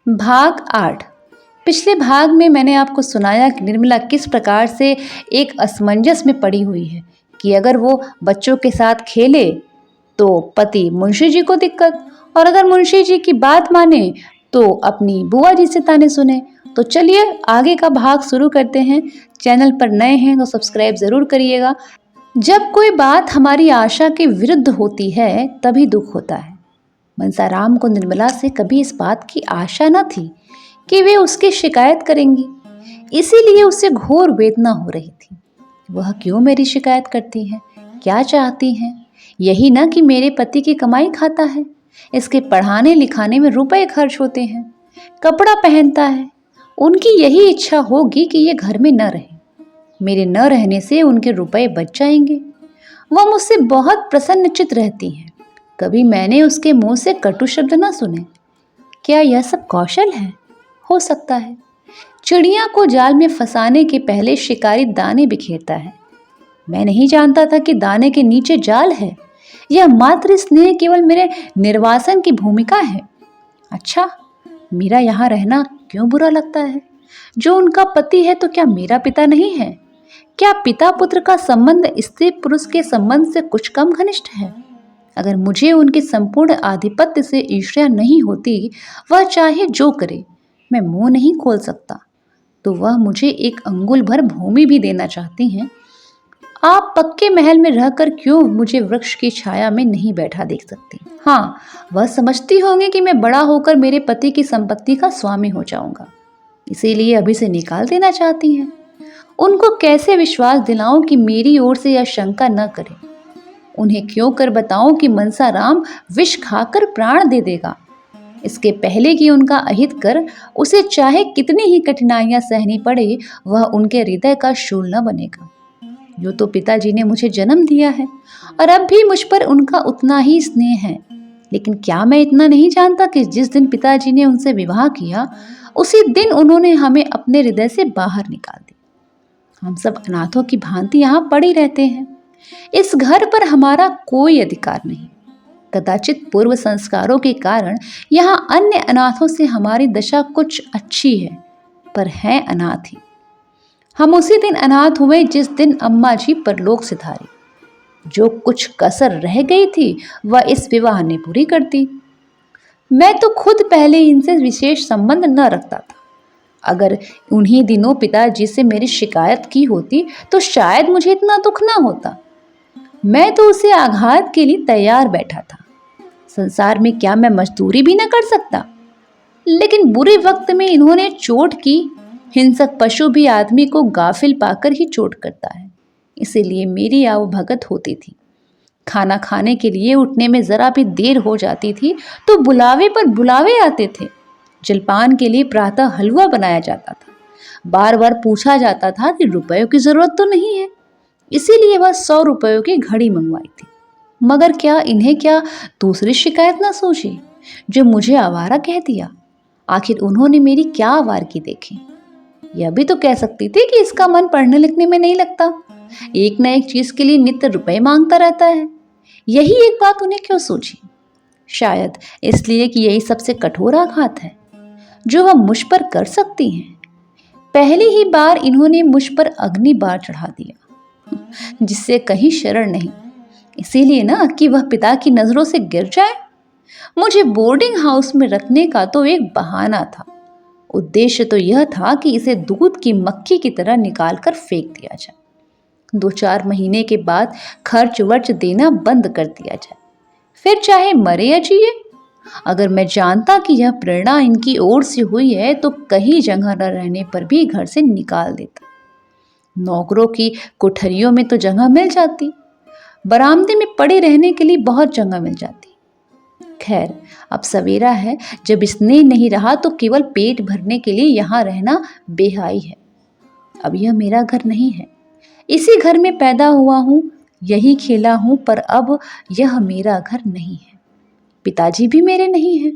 भाग 8। पिछले भाग में मैंने आपको सुनाया कि निर्मला किस प्रकार से एक असमंजस में पड़ी हुई है कि अगर वो बच्चों के साथ खेले तो पति मुंशी जी को दिक्कत, और अगर मुंशी जी की बात माने तो अपनी बुआ जी से ताने सुने। तो चलिए आगे का भाग शुरू करते हैं। चैनल पर नए हैं तो सब्सक्राइब ज़रूर करिएगा। जब कोई बात हमारी आशा के विरुद्ध होती है तभी दुख होता है। मनसाराम को निर्मला से कभी इस बात की आशा न थी कि वे उसकी शिकायत करेंगी, इसीलिए उसे घोर वेदना हो रही थी। वह क्यों मेरी शिकायत करती हैं? क्या चाहती हैं? यही ना कि मेरे पति की कमाई खाता है, इसके पढ़ाने लिखाने में रुपए खर्च होते हैं, कपड़ा पहनता है। उनकी यही इच्छा होगी कि ये घर में न रहे। मेरे न रहने से उनके रुपए बच जाएंगे। वह मुझसे बहुत प्रसन्नचित्त रहती हैं। कभी मैंने उसके मुंह से कटु शब्द न सुने। क्या यह सब कौशल है? हो सकता है। चिड़िया को जाल में फंसाने के पहले शिकारी दाने बिखेरता है। मैं नहीं जानता था कि दाने के नीचे जाल है। यह मातृ स्नेह केवल मेरे निर्वासन की भूमिका है। अच्छा, मेरा यहाँ रहना क्यों बुरा लगता है? जो उनका पति है तो क्या मेरा पिता नहीं है? क्या पिता पुत्र का संबंध स्त्री पुरुष के संबंध से कुछ कम घनिष्ठ है? अगर मुझे उनके संपूर्ण आधिपत्य से ईर्ष्या नहीं होती, वह चाहे जो करे, मैं मुंह नहीं खोल सकता, तो वह मुझे एक अंगुल भर भूमि भी देना चाहती हैं। आप पक्के महल में रहकर क्यों मुझे वृक्ष की छाया में नहीं बैठा देख सकती? हाँ, वह समझती होंगी कि मैं बड़ा होकर मेरे पति की संपत्ति का स्वामी हो जाऊंगा, इसीलिए अभी से निकाल देना चाहती हैं। उनको कैसे विश्वास दिलाऊं कि मेरी ओर से यह शंका न करे? उन्हें क्यों कर बताऊं कि मनसाराम विष खाकर प्राण दे देगा, इसके पहले कि उनका अहित कर उसे चाहे कितनी ही कठिनाइयां सहनी पड़े, वह उनके हृदय का शूल न बनेगा। यूं तो पिताजी ने मुझे जन्म दिया है और अब भी मुझ पर उनका उतना ही स्नेह है, लेकिन क्या मैं इतना नहीं जानता कि जिस दिन पिताजी ने उनसे विवाह किया उसी दिन उन्होंने हमें अपने हृदय से बाहर निकाल दिया। हम सब अनाथों की भांति यहाँ पड़े रहते हैं। इस घर पर हमारा कोई अधिकार नहीं। कदाचित पूर्व संस्कारों के कारण यहाँ अन्य अनाथों से हमारी दशा कुछ अच्छी है, पर हैं अनाथ ही। हम उसी दिन अनाथ हुए जिस दिन अम्मा जी परलोक सिधारी। जो कुछ कसर रह गई थी वह इस विवाह ने पूरी कर दी। मैं तो खुद पहले इनसे विशेष संबंध न रखता था। अगर उन्हीं दिनों पिताजी से मेरी शिकायत की होती तो शायद मुझे इतना दुख ना होता। मैं तो उसे आघात के लिए तैयार बैठा था। संसार में क्या मैं मजदूरी भी न कर सकता? लेकिन बुरे वक्त में इन्होंने चोट की। हिंसक पशु भी आदमी को गाफिल पाकर ही चोट करता है, इसीलिए मेरी आवभगत होती थी। खाना खाने के लिए उठने में जरा भी देर हो जाती थी तो बुलावे पर बुलावे आते थे। जलपान के लिए प्रातः हलवा बनाया जाता था। बार बार पूछा जाता था कि रुपयों की जरूरत तो नहीं है, इसीलिए वह 100 रुपयों की घड़ी मंगवाई थी। मगर क्या इन्हें क्या दूसरी शिकायत ना सूझी जो मुझे आवारा कह दिया? आखिर उन्होंने मेरी क्या आवारगी देखी? यह भी तो कह सकती थी कि इसका मन पढ़ने लिखने में नहीं लगता, एक न एक चीज के लिए नित्य रुपए मांगता रहता है। यही एक बात उन्हें क्यों सूझी? शायद इसलिए कि यही सबसे कठोर आघात है जो वह मुझ पर कर सकती हैं। पहली ही बार इन्होंने मुझ पर अग्नि बाण चढ़ा दिया, जिससे कहीं शरण नहीं, इसीलिए ना कि वह पिता की नजरों से गिर जाए। मुझे बोर्डिंग हाउस में रखने का तो एक बहाना था। उद्देश्य तो यह था कि इसे दूध की मक्खी की तरह निकाल कर फेंक दिया जाए। 2-4 महीने के बाद खर्च वर्च देना बंद कर दिया जाए, फिर चाहे मरे या जिए। अगर मैं जानता कि यह प्रेरणा इनकी ओर से हुई है तो कहीं जगह न रहने पर भी घर से निकाल देता। नौकरों की कोठरियों में तो जगह मिल जाती, बरामदे में पड़े रहने के लिए बहुत जगह मिल जाती। खैर, अब सवेरा है, जब स्नेह नहीं रहा तो केवल पेट भरने के लिए यहाँ रहना बेहाई है। अब यह मेरा घर नहीं है। इसी घर में पैदा हुआ हूँ, यही खेला हूँ, पर अब यह मेरा घर नहीं है। पिताजी भी मेरे नहीं हैं।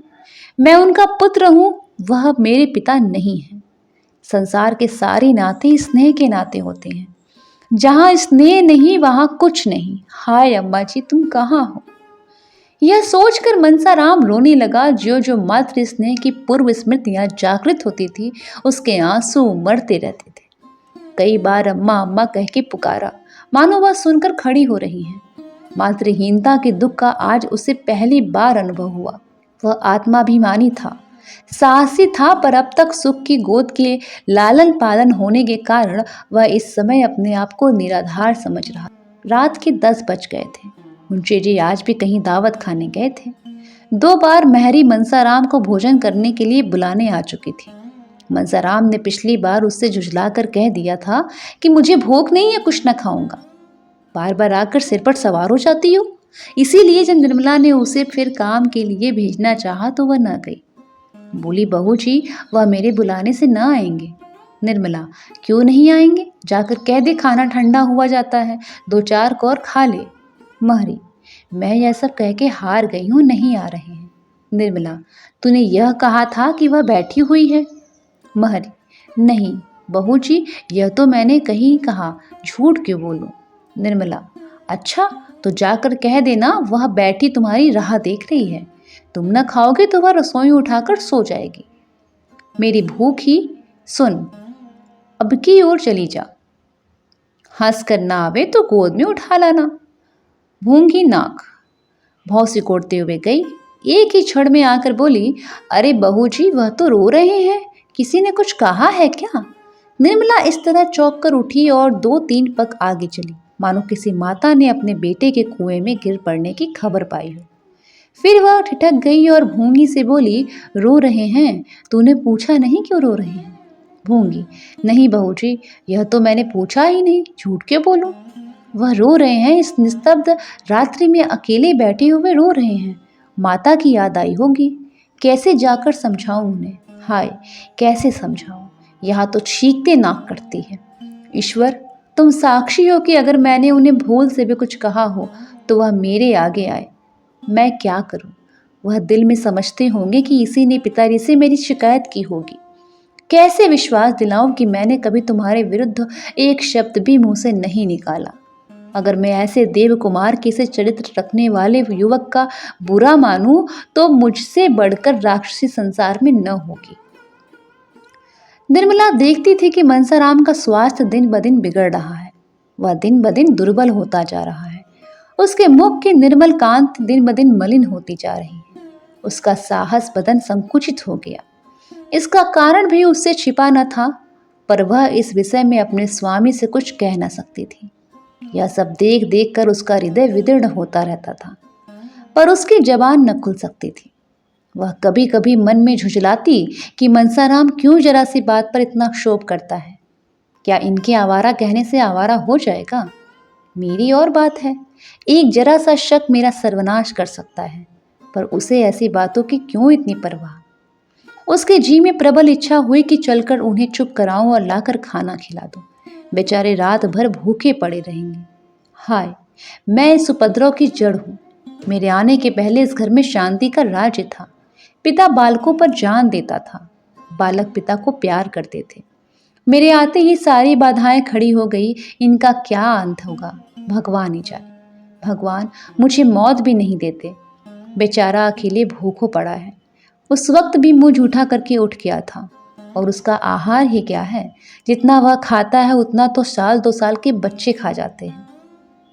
मैं उनका पुत्र हूँ, वह मेरे पिता नहीं है। संसार के सारे नाते स्नेह के नाते होते हैं। जहाँ स्नेह नहीं वहाँ कुछ नहीं। हाय अम्मा जी, तुम कहाँ हो? यह सोचकर मनसाराम रोने लगा। जो जो मातृ स्नेह की पूर्व स्मृतियां जागृत होती थी, उसके आंसू उमड़ते रहते थे। कई बार अम्मा अम्मा कह के पुकारा, मानो वह सुनकर खड़ी हो रही हैं। मातृहीनता के दुख का आज उसे पहली बार अनुभव हुआ। वह आत्माभिमानी था, साहसी था, पर अब तक सुख की गोद के लालन पालन होने के कारण वह इस समय अपने आप को निराधार समझ रहा। रात के 10 बज गए थे। मुंशी जी आज भी कहीं दावत खाने गए थे। 2 बार महरी मनसाराम को भोजन करने के लिए बुलाने आ चुकी थी। मनसाराम ने पिछली बार उससे झुझलाकर कह दिया था कि मुझे भूख नहीं है, कुछ न खाऊंगा। बार बार आकर सिर पर सवार हो जाती हो। इसीलिए जब निर्मला ने उसे फिर काम के लिए भेजना चाहा तो वह न गई। बोली, बहू जी वह मेरे बुलाने से न आएंगे। निर्मला, क्यों नहीं आएंगे? जाकर कह दे खाना ठंडा हुआ जाता है, 2-4 कौर खा ले। महरी, मैं यह सब कह के हार गई हूँ, नहीं आ रहे हैं। निर्मला, तूने यह कहा था कि वह बैठी हुई है। महरी, नहीं बहू जी, यह तो मैंने कहीं कहा, झूठ क्यों बोलूं। निर्मला, अच्छा तो जाकर कह देना वह बैठी तुम्हारी राह देख रही है। तुम न खाओगे तो वह रसोई उठाकर सो जाएगी। मेरी भूख ही सुन, अब की ओर चली जा। हंस कर ना आवे तो गोद में उठा लाना। भूंगी नाक भौं सिकोड़ते हुए गई। एक ही क्षण में आकर बोली, अरे बहू जी वह तो रो रहे हैं, किसी ने कुछ कहा है क्या? निर्मला इस तरह चौंक कर उठी और 2-3 पग आगे चली, मानो किसी माता ने अपने बेटे के कुएं में गिर पड़ने की खबर पाई हो। फिर वह ठिठक गई और भूंगी से बोली, रो रहे हैं? तूने पूछा नहीं क्यों रो रहे हैं? भूंगी, नहीं बहू जी, यह तो मैंने पूछा ही नहीं, झूठ क्यों बोलूं। वह रो रहे हैं, इस निस्तब्ध रात्रि में अकेले बैठे हुए रो रहे हैं। माता की याद आई होगी। कैसे जाकर समझाऊं उन्हें? हाय कैसे समझाऊं, यहाँ तो चीखते नाक कटती है। ईश्वर तुम साक्षी हो कि अगर मैंने उन्हें भूल से भी कुछ कहा हो तो वह मेरे आगे आए। मैं क्या करूं? वह दिल में समझते होंगे कि इसी ने पिताजी से मेरी शिकायत की होगी। कैसे विश्वास दिलाऊं कि मैंने कभी तुम्हारे विरुद्ध एक शब्द भी मुंह से नहीं निकाला। अगर मैं ऐसे देव कुमार के से चरित्र रखने वाले युवक का बुरा मानूं तो मुझसे बढ़कर राक्षसी संसार में न होगी। निर्मला देखती थी कि मनसाराम का स्वास्थ्य दिन ब दिन बिगड़ रहा है। वह दिन ब दिन दुर्बल होता जा रहा है। उसके मुख की निर्मल कांति दिन ब दिन मलिन होती जा रही है। उसका साहस बदन संकुचित हो गया। इसका कारण भी उससे छिपा न था, पर वह इस विषय में अपने स्वामी से कुछ कह न सकती थी। यह सब देख देख कर उसका हृदय विदीर्ण होता रहता था, पर उसकी जबान न खुल सकती थी। वह कभी कभी मन में झुंझलाती कि मनसाराम क्यों जरा सी बात पर इतना क्षोभ करता है। क्या इनके आवारा कहने से आवारा हो जाएगा? मेरी और बात है, एक जरा सा शक मेरा सर्वनाश कर सकता है, पर उसे ऐसी बातों की क्यों इतनी परवाह। उसके जी में प्रबल इच्छा हुई कि चलकर उन्हें चुप कराऊं और लाकर खाना खिला दूं। बेचारे रात भर भूखे पड़े रहेंगे। हाय, मैं इस उपद्रव की जड़ हूं। मेरे आने के पहले इस घर में शांति का राज्य था। पिता बालकों पर जान देता था, बालक पिता को प्यार करते थे। मेरे आते ही सारी बाधाएं खड़ी हो गई। इनका क्या अंत होगा भगवान ही जाने। भगवान मुझे मौत भी नहीं देते। बेचारा अकेले भूखों पड़ा है। उस वक्त भी मुंह झूठा करके उठ गया था, और उसका आहार ही क्या है, जितना वह खाता है उतना तो 1-2 साल के बच्चे खा जाते हैं।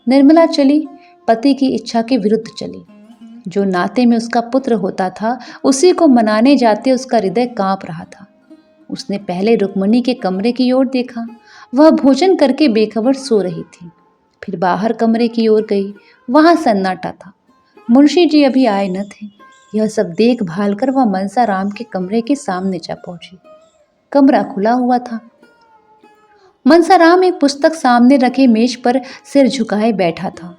निर्मला चली, पति की इच्छा के विरुद्ध चली। जो नाते में उसका पुत्र होता था, उसी को मनाने जाते उसका हृदय कांप रहा था। उसने पहले रुक्मणी के कमरे की ओर देखा। वह भोजन करके बेखबर सो रही थी। फिर बाहर कमरे की ओर गई, वहां सन्नाटा था। मुंशी जी अभी आए न थे। यह सब देख भाल कर वह मनसाराम के कमरे के सामने जा पहुंची। कमरा खुला हुआ था। मनसाराम एक पुस्तक सामने रखे मेज पर सिर झुकाए बैठा था,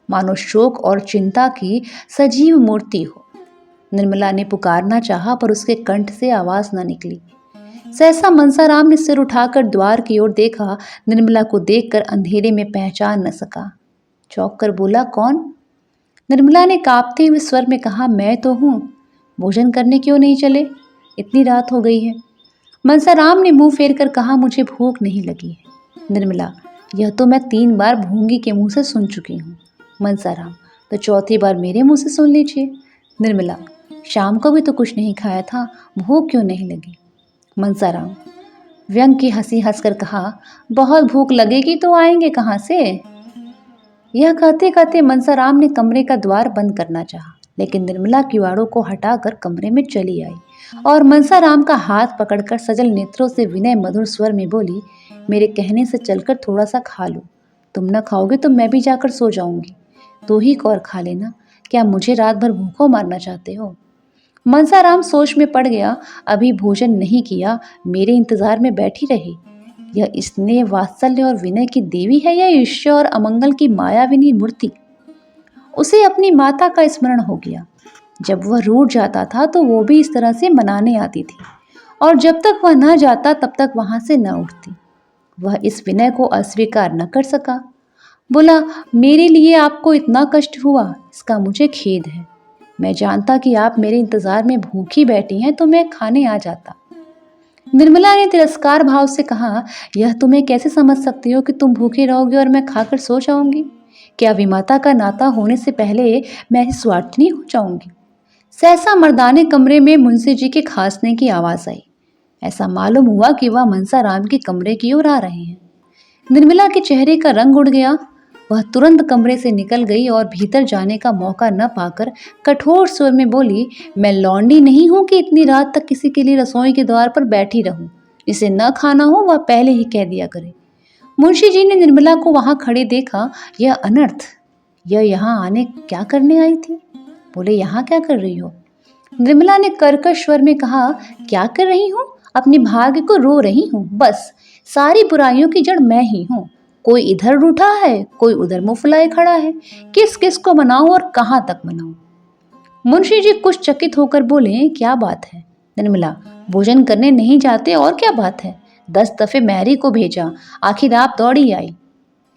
मानो शोक और चिंता की सजीव मूर्ति हो। निर्मला ने पुकारना चाहा, पर उसके कंठ से आवाज न निकली। सहसा मनसाराम ने सिर उठाकर द्वार की ओर देखा। निर्मला को देखकर अंधेरे में पहचान न सका। चौंक कर बोला, कौन? निर्मला ने कांपते हुए स्वर में कहा, मैं तो हूँ। भोजन करने क्यों नहीं चले? इतनी रात हो गई है। मनसाराम ने मुंह फेर कर कहा, मुझे भूख नहीं लगी है। निर्मला, यह तो मैं 3 बार भूंगी के मुंह से सुन चुकी हूँ। मनसाराम, तो चौथी बार मेरे मुंह से सुन लीजिए। निर्मला, शाम को भी तो कुछ नहीं खाया था, भूख क्यों नहीं लगी? मनसाराम व्यंग की हंसी हंसकर कहा, बहुत भूख लगेगी तो आएंगे कहाँ से? यह कहते कहते मनसाराम ने कमरे का द्वार बंद करना चाहा, लेकिन निर्मला किवाड़ों को हटाकर कमरे में चली आई और मनसाराम का हाथ पकड़कर सजल नेत्रों से विनय मधुर स्वर में बोली, मेरे कहने से चलकर थोड़ा सा खा लो। तुम न खाओगे तो मैं भी जाकर सो जाऊंगी। तू ही और खा लेना। क्या मुझे रात भर भूखों मारना चाहते हो? मनसाराम सोच में पड़ गया। अभी भोजन नहीं किया, मेरे इंतजार में बैठी रही। यह स्नेह, वात्सल्य और विनय की देवी है या ईर्ष्या और अमंगल की मायाविनी मूर्ति? उसे अपनी माता का स्मरण हो गया। जब वह रूठ जाता था तो वो भी इस तरह से मनाने आती थी, और जब तक वह न जाता तब तक वहां से न उठती। वह इस विनय को अस्वीकार न कर सका। बोला, मेरे लिए आपको इतना कष्ट हुआ, इसका मुझे खेद है। मैं जानता कि आप मेरे इंतजार में भूखी बैठी हैं तो मैं खाने आ जाता। निर्मला ने तिरस्कार भाव से कहा, यह तुम्हें कैसे समझ सकती हो कि तुम भूखे रहोगे और मैं खाकर सो जाऊंगी? क्या विमाता का नाता होने से पहले मैं ऐसी स्वार्थनी हो जाऊंगी? सहसा मर्दाने कमरे में मुंशी जी के खांसने की आवाज आई। ऐसा मालूम हुआ कि वह मनसाराम के कमरे की ओर आ रहे हैं। निर्मला के चेहरे का रंग उड़ गया। वह तुरंत कमरे से निकल गई और भीतर जाने का मौका न पाकर कठोर स्वर में बोली, मैं लौंडी नहीं हूं कि इतनी रात तक किसी के लिए रसोई के द्वार पर बैठी रहूं। जिसे न खाना हो वह पहले ही कह दिया करे। मुंशी जी ने निर्मला को वहां खड़े देखा। यह अनर्थ, यह यहाँ आने क्या करने आई थी? बोले, यहाँ क्या कर रही हो? निर्मला ने कर्कश स्वर में कहा, क्या कर रही हूँ? अपने भाग्य को रो रही हूँ। बस सारी बुराइयों की जड़ मैं ही हूँ। कोई इधर रूठा है, कोई उधर मुंह फुलाए खड़ा है। किस किस को मनाऊं और कहाँ तक मनाऊं? मुंशी जी कुछ चकित होकर बोले, क्या बात है? निर्मला, भोजन करने नहीं जाते और क्या बात है? 10 दफे मैरी को भेजा, आखिर आप दौड़ी आई।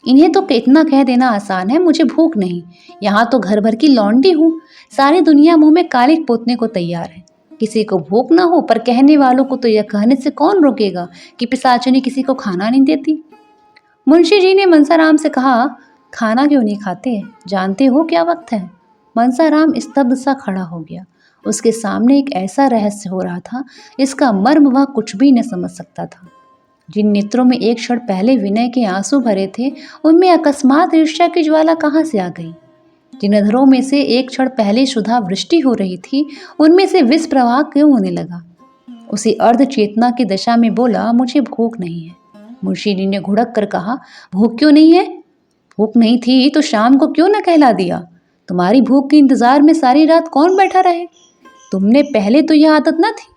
इन्हें तो इतना कह देना आसान है, मुझे भूख नहीं। यहाँ तो घर भर की लौंडी हूँ। सारी दुनिया मुंह में कालिक पोतने को तैयार है। किसी को भूख ना हो, पर कहने वालों को तो यह कहने से कौन रोकेगा कि पिशाचिनी किसी को खाना नहीं देती? मुंशी जी ने मनसाराम से कहा, खाना क्यों नहीं खाते? जानते हो क्या वक्त है? मनसाराम स्तब्ध सा खड़ा हो गया। उसके सामने एक ऐसा रहस्य हो रहा था, इसका मर्म वह कुछ भी न समझ सकता था। जिन नेत्रों में एक क्षण पहले विनय के आंसू भरे थे, उनमें अकस्मात ईर्ष्या की ज्वाला कहाँ से आ गई? जिन अधरों में से एक क्षण पहले सुधा वृष्टि हो रही थी, उनमें से विष प्रवाह क्यों होने लगा? उसी अर्ध चेतना की दशा में बोला, मुझे भूख नहीं है। मुंशी जी ने घुड़क कर कहा, भूख क्यों नहीं है? भूख नहीं थी तो शाम को क्यों न कहला दिया? तुम्हारी भूख के इंतजार में सारी रात कौन बैठा रहे? तुमने पहले तो यह आदत न थी।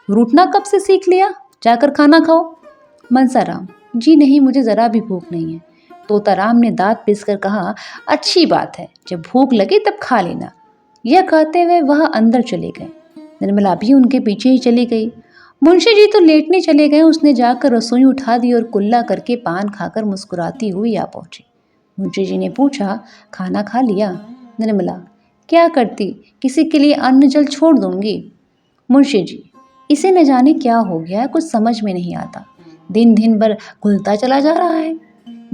रूठना कब से सीख लिया? जाकर खाना खाओ। मनसाराम, जी नहीं, मुझे जरा भी भूख नहीं है। तोताराम ने दांत पीसकर कहा, अच्छी बात है, जब भूख लगे तब खा लेना। यह कहते हुए वह अंदर चले गए। निर्मला भी उनके पीछे ही चली गई। मुंशी जी तो लेटने चले गए। उसने जाकर रसोई उठा दी और कुल्ला करके पान खाकर मुस्कुराती हुई आ पहुंची। मुंशी जी ने पूछा, खाना खा लिया? निर्मला, क्या करती, किसी के लिए अन्न जल छोड़ दूंगी। मुंशी जी, इसे न जाने क्या हो गया है, कुछ समझ में नहीं आता। दिन दिन भर घुलता चला जा रहा है,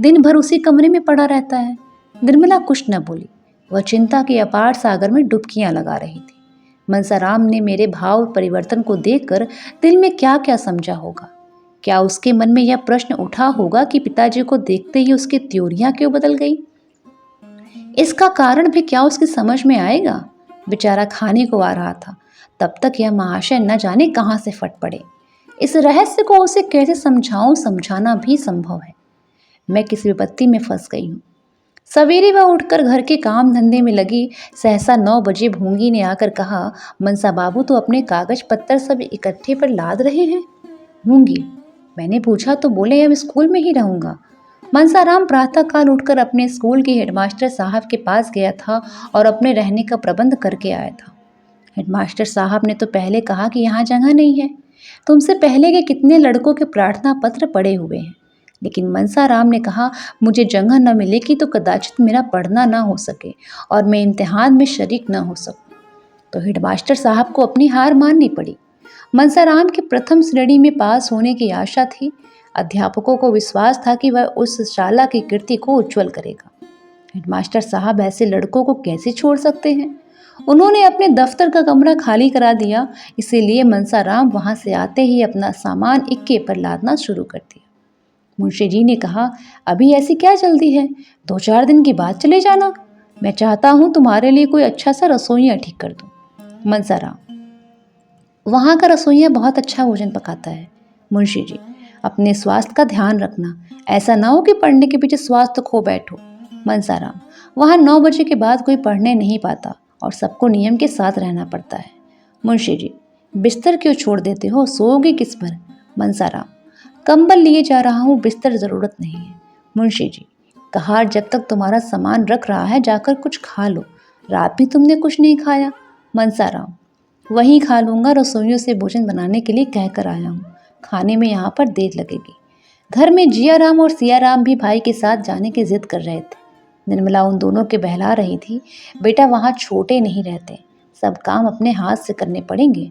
दिन भर उसी कमरे में पड़ा रहता है। निर्मला कुछ न बोली। वह चिंता के अपार सागर में डुबकियां लगा रही थी। मनसाराम ने मेरे भाव परिवर्तन को देखकर दिल में क्या क्या समझा होगा। क्या उसके मन में यह प्रश्न उठा होगा कि पिताजी को देखते ही उसकी त्योरियां क्यों बदल गई? इसका कारण भी क्या उसकी समझ में आएगा? बेचारा खाने को आ रहा था, तब तक यह महाशय न जाने कहां से फट पड़े। इस रहस्य को उसे कैसे समझाऊं, समझाना भी संभव है। मैं किस विपत्ति में फंस गई हूँ। सवेरे वह उठकर घर के काम धंधे में लगी। सहसा 9 बजे भूंगी ने आकर कहा, मनसा बाबू तो अपने कागज पत्तर सब इकट्ठे पर लाद रहे हैं। भूंगी, मैंने पूछा तो बोले अब स्कूल में ही रहूंगा। मनसाराम प्रातःकाल उठकर अपने स्कूल के हेडमास्टर साहब के पास गया था और अपने रहने का प्रबंध करके आया था। हेडमास्टर साहब ने तो पहले कहा कि यहाँ जगह नहीं है। तुमसे पहले के कितने लड़कों के प्रार्थना पत्र पड़े हुए हैं, लेकिन मनसाराम ने कहा, मुझे जगह न मिलेगी तो कदाचित मेरा पढ़ना ना हो सके और मैं इम्तिहान में शरीक न हो सकूं। तो हेडमास्टर साहब को अपनी हार माननी पड़ी। मनसाराम के प्रथम श्रेणी में पास होने की आशा थी। अध्यापकों को विश्वास था कि वह उस शाला की कीर्ति को उज्ज्वल करेगा। हेडमास्टर साहब ऐसे लड़कों को कैसे छोड़ सकते हैं? उन्होंने अपने दफ्तर का कमरा खाली करा दिया, इसीलिए मनसाराम वहां से आते ही अपना सामान इक्के पर लादना शुरू कर दिया। मुंशी जी ने कहा, अभी ऐसी क्या जल्दी है? 2-4 दिन के बाद चले जाना। मैं चाहता हूँ तुम्हारे लिए कोई अच्छा सा रसोइया ठीक कर दूँ। मनसाराम, वहाँ का रसोइया बहुत अच्छा भोजन पकाता है। मुंशी जी, अपने स्वास्थ्य का ध्यान रखना, ऐसा ना हो कि पढ़ने के पीछे स्वास्थ्य खो बैठो। मनसाराम, वहाँ 9 बजे के बाद कोई पढ़ने नहीं पाता और सबको नियम के साथ रहना पड़ता है। मुंशी जी, बिस्तर क्यों छोड़ देते हो? सोओगे किस पर? मनसाराम, कंबल लिए जा रहा हूँ, बिस्तर ज़रूरत नहीं है। मुंशी जी, कहा, जब तक तुम्हारा सामान रख रहा है जाकर कुछ खा लो, रात भी तुमने कुछ नहीं खाया। मनसाराम, वहीं खा लूँगा, रसोइयों से भोजन बनाने के लिए कह कर आया हूँ, खाने में यहाँ पर देर लगेगी। घर में जियाराम और सियाराम भी भाई के साथ जाने की जिद कर रहे थे। निर्मला उन दोनों के बहला रही थी, बेटा वहाँ छोटे नहीं रहते, सब काम अपने हाथ से करने पड़ेंगे।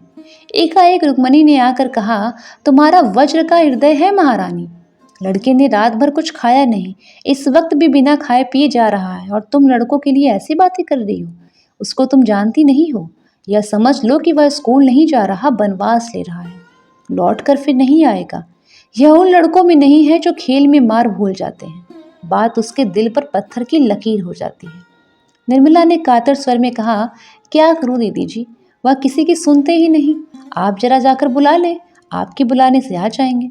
एकाएक रुक्मणी ने आकर कहा, तुम्हारा वज्र का हृदय है महारानी। लड़के ने रात भर कुछ खाया नहीं, इस वक्त भी बिना खाए पिए जा रहा है, और तुम लड़कों के लिए ऐसी बातें कर रही हो। उसको तुम जानती नहीं हो। यह समझ लो कि वह स्कूल नहीं जा रहा, बनवास ले रहा है, लौट कर फिर नहीं आएगा। यह उन लड़कों में नहीं है जो खेल में मार भूल जाते हैं, बात उसके दिल पर पत्थर की लकीर हो जाती है। निर्मला ने कातर स्वर में कहा, क्या करूं दीदी जी, वह किसी की सुनते ही नहीं। आप जरा जाकर बुला ले, आपके बुलाने से आ जाएंगे।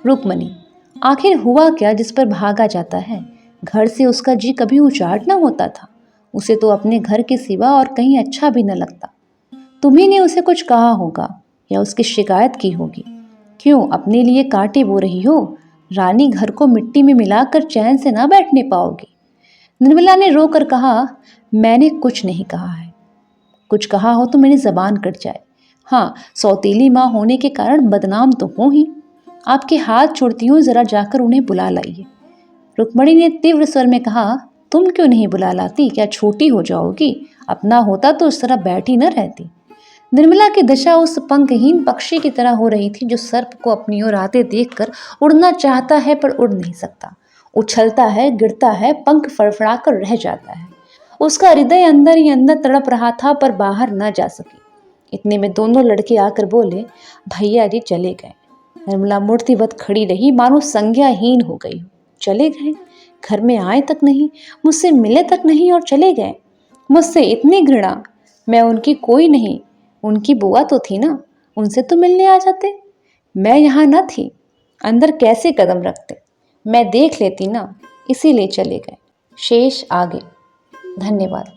रुक्मणी, आखिर हुआ क्या जिस पर भागा जाता है? घर से उसका जी कभी उचाट न होता था। उसे तो अपने घर के सिवा और कहीं अच्छा भी न लगता। तुम्ही ने उसे कुछ कहा होगा या उसकी शिकायत की होगी। क्यों अपने लिए कांटे बो रही हो? रानी घर को मिट्टी में मिलाकर चैन से ना बैठने पाओगी। निर्मला ने रोकर कहा, मैंने कुछ नहीं कहा है। कुछ कहा हो तो मेरी जबान कट जाए। हाँ, सौतेली माँ होने के कारण बदनाम तो हूँ ही। आपके हाथ छोड़ती हूँ, जरा जाकर उन्हें बुला लाइए। रुक्मणी ने तीव्र स्वर में कहा, तुम क्यों नहीं बुला लाती? क्या छोटी हो जाओगी? अपना होता तो उस तरह बैठी न रहती। निर्मला की दशा उस पंखहीन पक्षी की तरह हो रही थी जो सर्प को अपनी ओर आते देखकर उड़ना चाहता है पर उड़ नहीं सकता। उछलता है, गिरता है, पंख फड़फड़ा कर रह जाता है। उसका हृदय अंदर ही अंदर तड़प रहा था पर बाहर न जा सकी। इतने में दोनों लड़के आकर बोले, भैया जी चले गए। निर्मला मूर्तिवत खड़ी रही, मानो संज्ञाहीन हो गई हो। चले गए? घर में आए तक नहीं, मुझसे मिले तक नहीं और चले गए। मुझसे इतनी घृणा? मैं उनकी कोई नहीं, उनकी बुआ तो थी ना, उनसे तो मिलने आ जाते। मैं यहाँ न थी, अंदर कैसे कदम रखते? मैं देख लेती ना, इसीलिए चले गए। शेष आगे। धन्यवाद।